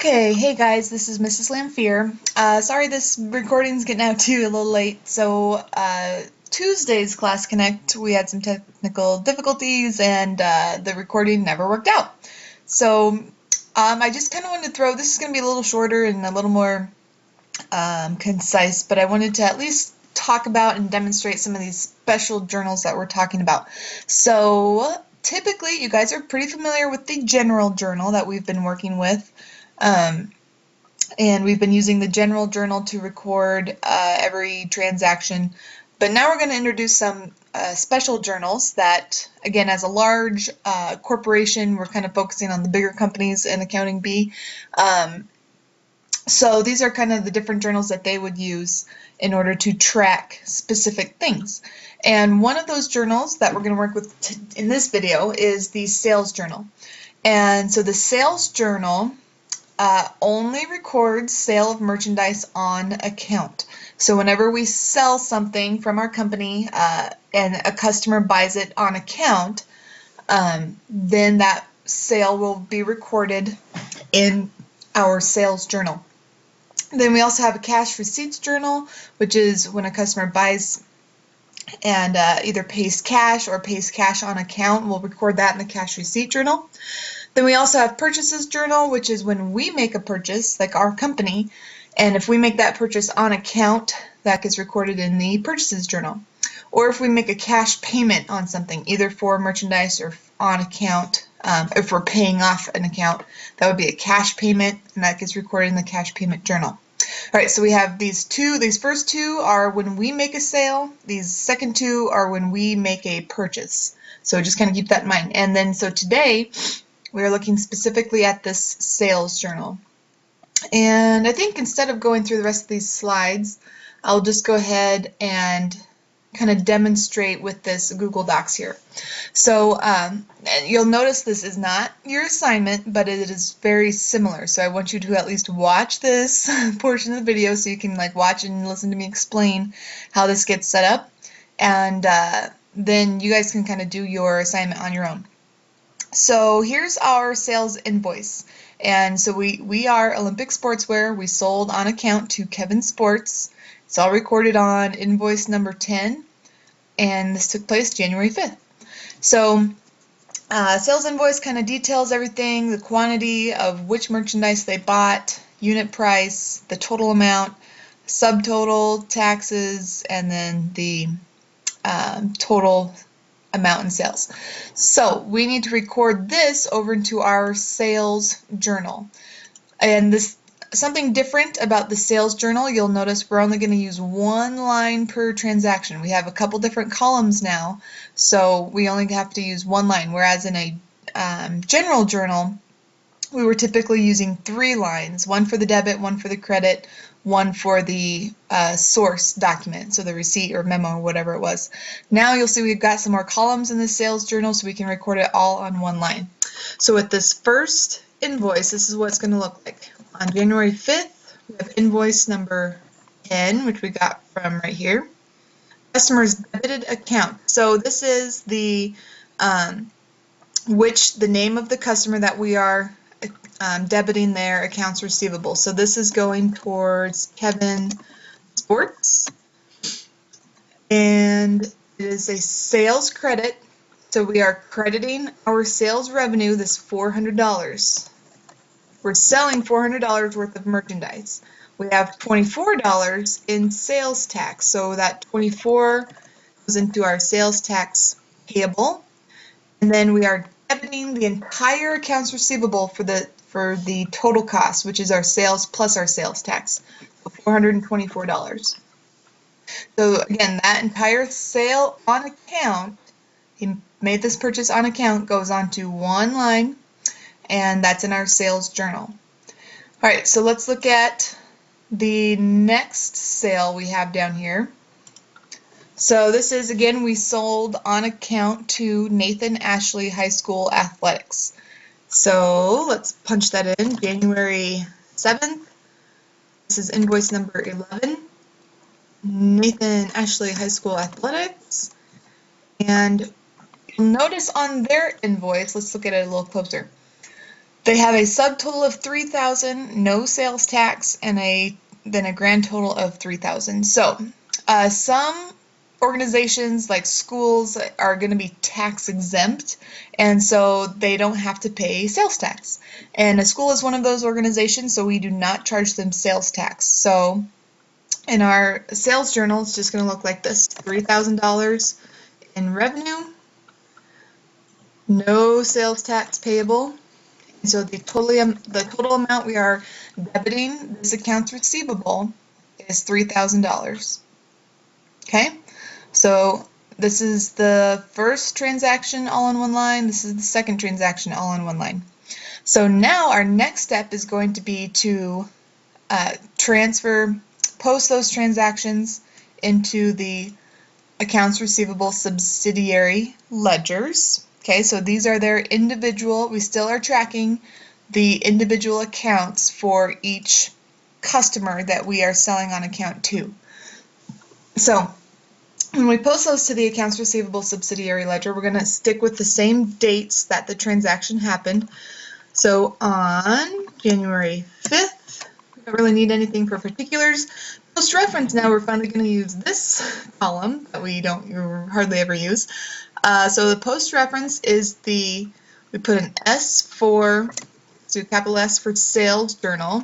Okay, hey guys, this is Mrs. Lamphere. Sorry this recording's getting out to you a little late. Tuesday's Class Connect, we had some technical difficulties and the recording never worked out. I just kind of wanted to this is going to be a little shorter and a little more concise, but I wanted to at least talk about and demonstrate some of these special journals that we're talking about. So, typically, you guys are pretty familiar with the general journal that we've been working with. And we've been using the general journal to record every transaction. But now we're going to introduce some special journals that, again, as a large corporation, we're kind of focusing on the bigger companies in Accounting B. So these are kind of the different journals that they would use in order to track specific things. And one of those journals that we're going to work with in this video is the sales journal. And so the sales journal only records sale of merchandise on account. So whenever we sell something from our company and a customer buys it on account, then that sale will be recorded in our sales journal. Then we also have a cash receipts journal, which is when a customer buys and either pays cash or pays cash on account. We'll record that in the cash receipt journal. Then we also have purchases journal, which is when we make a purchase, like our company, and if we make that purchase on account, that gets recorded in the purchases journal. Or if we make a cash payment on something, either for merchandise or on account, if we're paying off an account, that would be a cash payment, and that gets recorded in the cash payment journal. All right, so we have these first two are when we make a sale. These second two are when we make a purchase. So just kind of keep that in mind. And then, so today, we are looking specifically at this sales journal. And I think instead of going through the rest of these slides, I'll just go ahead and kind of demonstrate with this Google Docs here. So you'll notice this is not your assignment, but it is very similar. So I want you to at least watch this portion of the video so you can watch and listen to me explain how this gets set up. And then you guys can kind of do your assignment on your own. So here's our sales invoice. And so we are Olympic Sportswear. We sold on account to Kevin Sports. It's all recorded on invoice number 10, and this took place January 5th. So sales invoice kind of details everything, the quantity of which merchandise they bought, unit price, the total amount, subtotal, taxes, and then the total amount in sales. So we need to record this over into our sales journal. And this something different about the sales journal, you'll notice we're only going to use one line per transaction. We have a couple different columns now, so we only have to use one line, whereas in a general journal, we were typically using 3 lines, one for the debit, one for the credit, one for the source document, so the receipt or memo or whatever it was. Now you'll see we've got some more columns in the sales journal so we can record it all on one line. So with this first invoice, this is what it's going to look like. On January 5th, we have invoice number 10, which we got from right here. Customer's debited account. So this is the name of the customer that we are debiting their accounts receivable. So this is going towards Kevin Sports, and it is a sales credit. So we are crediting our sales revenue, this $400. We're selling $400 worth of merchandise. We have $24 in sales tax. So that $24 goes into our sales tax payable. And then we are debiting the entire accounts receivable for the total cost, which is our sales plus our sales tax, so $424. So again, that entire sale on account, he made this purchase on account, goes onto one line, and that's in our sales journal. All right, so let's look at the next sale we have down here. So this is, again, we sold on account to Nathan Ashley High School Athletics. So let's punch that in, January 7th. This is invoice number 11, Nathan Ashley High School Athletics. And you'll notice on their invoice, let's look at it a little closer. They have a subtotal of 3,000, no sales tax, and then a grand total of 3,000. So some organizations like schools are going to be tax exempt, and so they don't have to pay sales tax. And a school is one of those organizations, so we do not charge them sales tax. So in our sales journal, it's just going to look like this: $3,000 in revenue, no sales tax payable. So the total amount we are debiting this accounts receivable is $3,000. Okay, so this is the first transaction all in one line. This is the second transaction all in one line. So now our next step is going to be to post those transactions into the accounts receivable subsidiary ledgers. Okay, so these are their individual, we still are tracking the individual accounts for each customer that we are selling on account to. So when we post those to the accounts receivable subsidiary ledger, we're going to stick with the same dates that the transaction happened. So on January 5th, we don't really need anything for particulars. Post reference, now we're finally going to use this column that we hardly ever use. So the post reference is we put an S for, so capital S for sales journal,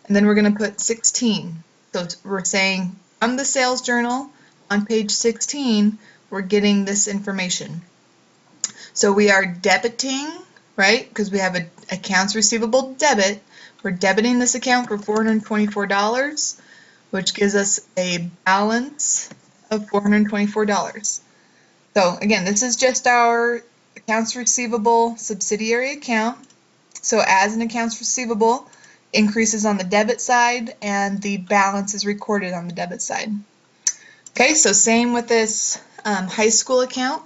and then we're going to put 16. So we're saying from the sales journal on page 16, we're getting this information. So we are debiting, right? Because we have an accounts receivable debit. We're debiting this account for $424, which gives us a balance of $424. So again, this is just our accounts receivable subsidiary account. So as an accounts receivable increases on the debit side and the balance is recorded on the debit side. Okay, so same with this high school account.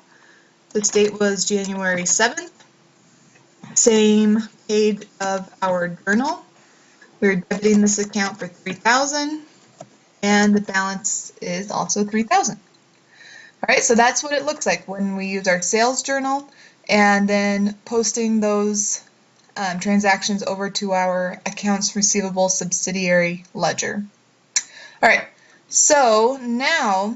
This date was January 7th. Same page of our journal. We're debiting this account for $3,000 and the balance is also $3,000. All right, so that's what it looks like when we use our sales journal and then posting those transactions over to our accounts receivable subsidiary ledger. All right, so now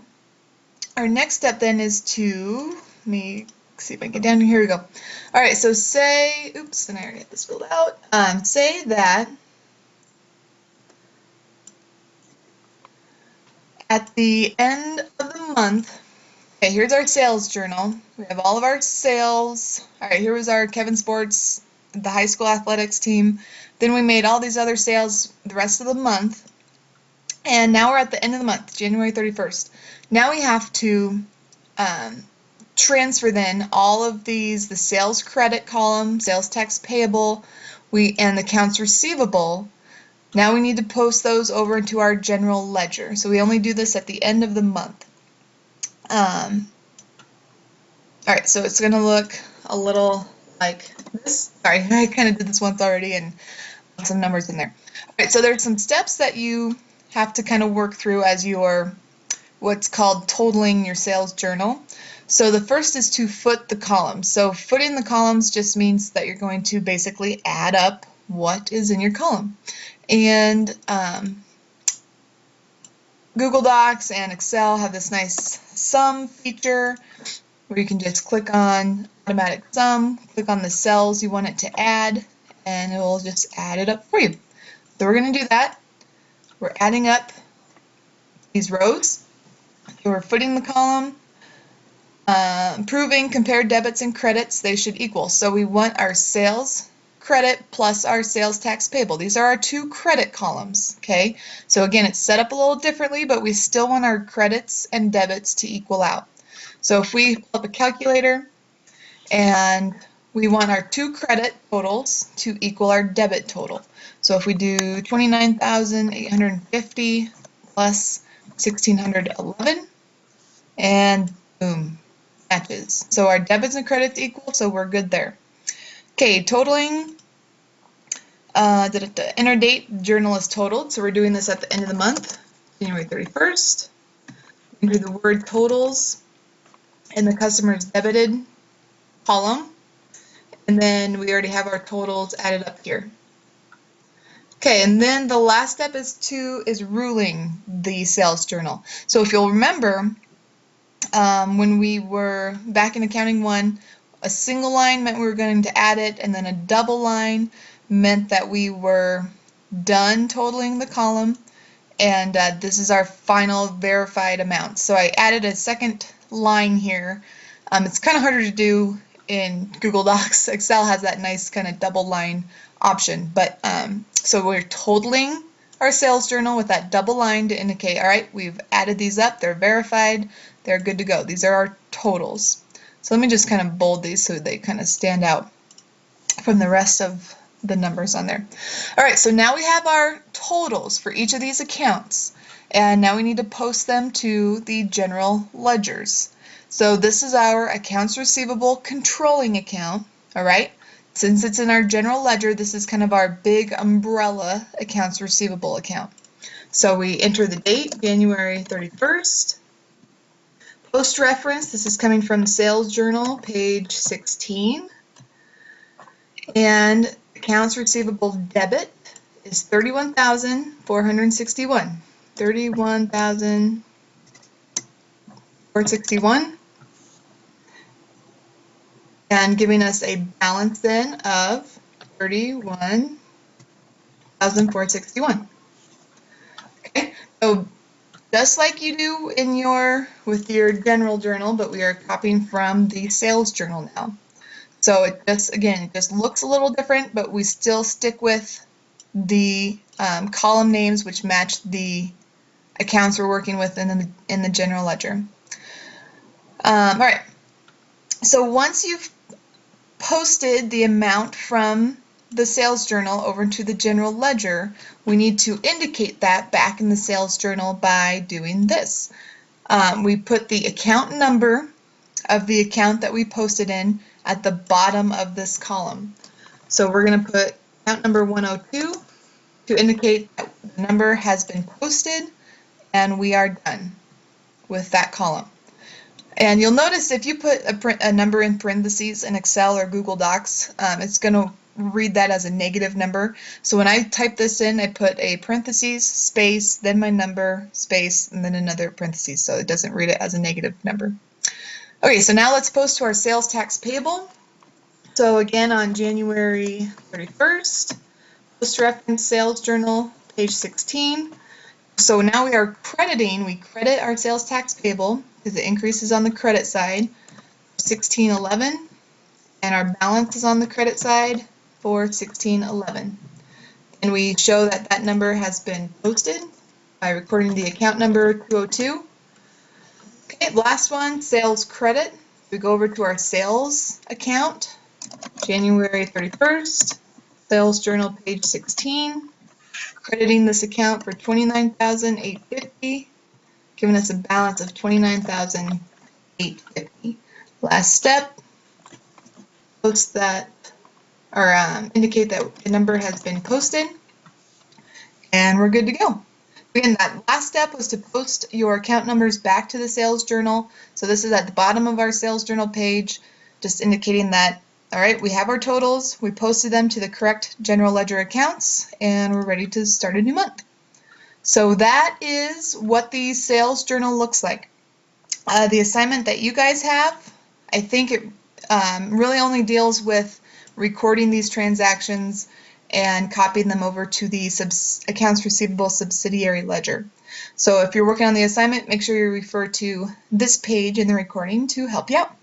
our next step then is to, let me see if I can get down here. We go. All right, so say, oops, and I already had this filled out. Say that at the end of the month, okay, here's our sales journal. We have all of our sales. All right, here was our Kevin Sports, the high school athletics team. Then we made all these other sales the rest of the month. And now we're at the end of the month, January 31st. Now we have to transfer then all of these, the sales credit column, sales tax payable, and the accounts receivable. Now we need to post those over into our general ledger. So we only do this at the end of the month. All right, so it's going to look a little like this. Sorry, I kind of did this once already and put some numbers in there. All right, so there's some steps that you have to kind of work through as you're what's called totaling your sales journal. So the first is to foot the columns. So footing the columns just means that you're going to basically add up what is in your column. And Google Docs and Excel have this nice sum feature where you can just click on automatic sum, click on the cells you want it to add, and it will just add it up for you. So we're going to do that. We're adding up these rows. So we're footing the column, proving compared debits and credits, they should equal. So we want our sales credit plus our sales tax payable. These are our two credit columns, okay? So again, it's set up a little differently, but we still want our credits and debits to equal out. So if we pull up a calculator and we want our two credit totals to equal our debit total. So if we do 29,850 plus 1,611, and boom, matches. So our debits and credits equal, so we're good there. Okay, totaling, enter date, journal is totaled, so we're doing this at the end of the month, January 31st. Enter the word totals in the customer's debited column, And then we already have our totals added up here. Okay, and then the last step is ruling the sales journal. So if you'll remember, when we were back in Accounting 1, a single line meant we were going to add it, and then a double line meant that we were done totaling the column, and this is our final verified amount. So I added a second line here. It's kind of harder to do in Google Docs. Excel has that nice kind of double line option, but so we're totaling our sales journal with that double line to indicate, all right, we've added these up, they're verified, they're good to go. These are our totals. So let me just kind of bold these so they kind of stand out from the rest of the numbers on there. All right, so now we have our totals for each of these accounts, and now we need to post them to the general ledgers. So this is our accounts receivable controlling account, all right? Since it's in our general ledger, this is kind of our big umbrella accounts receivable account. So we enter the date, January 31st. Post reference, this is coming from sales journal, page 16. And accounts receivable debit is $31,461. $31,461. And giving us a balance then of $31,461. Okay, so just like you do in with your general journal, but we are copying from the sales journal now. So it just looks a little different, but we still stick with the column names which match the accounts we're working with in the general ledger. All right. So once you've posted the amount from the sales journal over to the general ledger, we need to indicate that back in the sales journal by doing this. We put the account number of the account that we posted in at the bottom of this column. So we're going to put account number 102 to indicate that the number has been posted and we are done with that column. And you'll notice if you put a number in parentheses in Excel or Google Docs, it's going to read that as a negative number. So when I type this in, I put a parentheses, space, then my number, space, and then another parentheses, so it doesn't read it as a negative number. Okay, so now let's post to our sales tax payable. So again, on January 31st, post reference sales journal, page 16. So now we are crediting, we credit our sales tax payable because the increase is on the credit side, 1611, and our balance is on the credit side for 1611. And we show that that number has been posted by recording the account number 202. Okay, last one, sales credit. We go over to our sales account, January 31st, sales journal, page 16. Crediting this account for $29,850, giving us a balance of $29,850. Last step, post that, or indicate that the number has been posted, and we're good to go. Again, that last step was to post your account numbers back to the sales journal. So this is at the bottom of our sales journal page, just indicating that, all right, we have our totals, we posted them to the correct general ledger accounts, and we're ready to start a new month. So that is what the sales journal looks like. The assignment that you guys have, I think it really only deals with recording these transactions and copying them over to the accounts receivable subsidiary ledger. So if you're working on the assignment, make sure you refer to this page in the recording to help you out.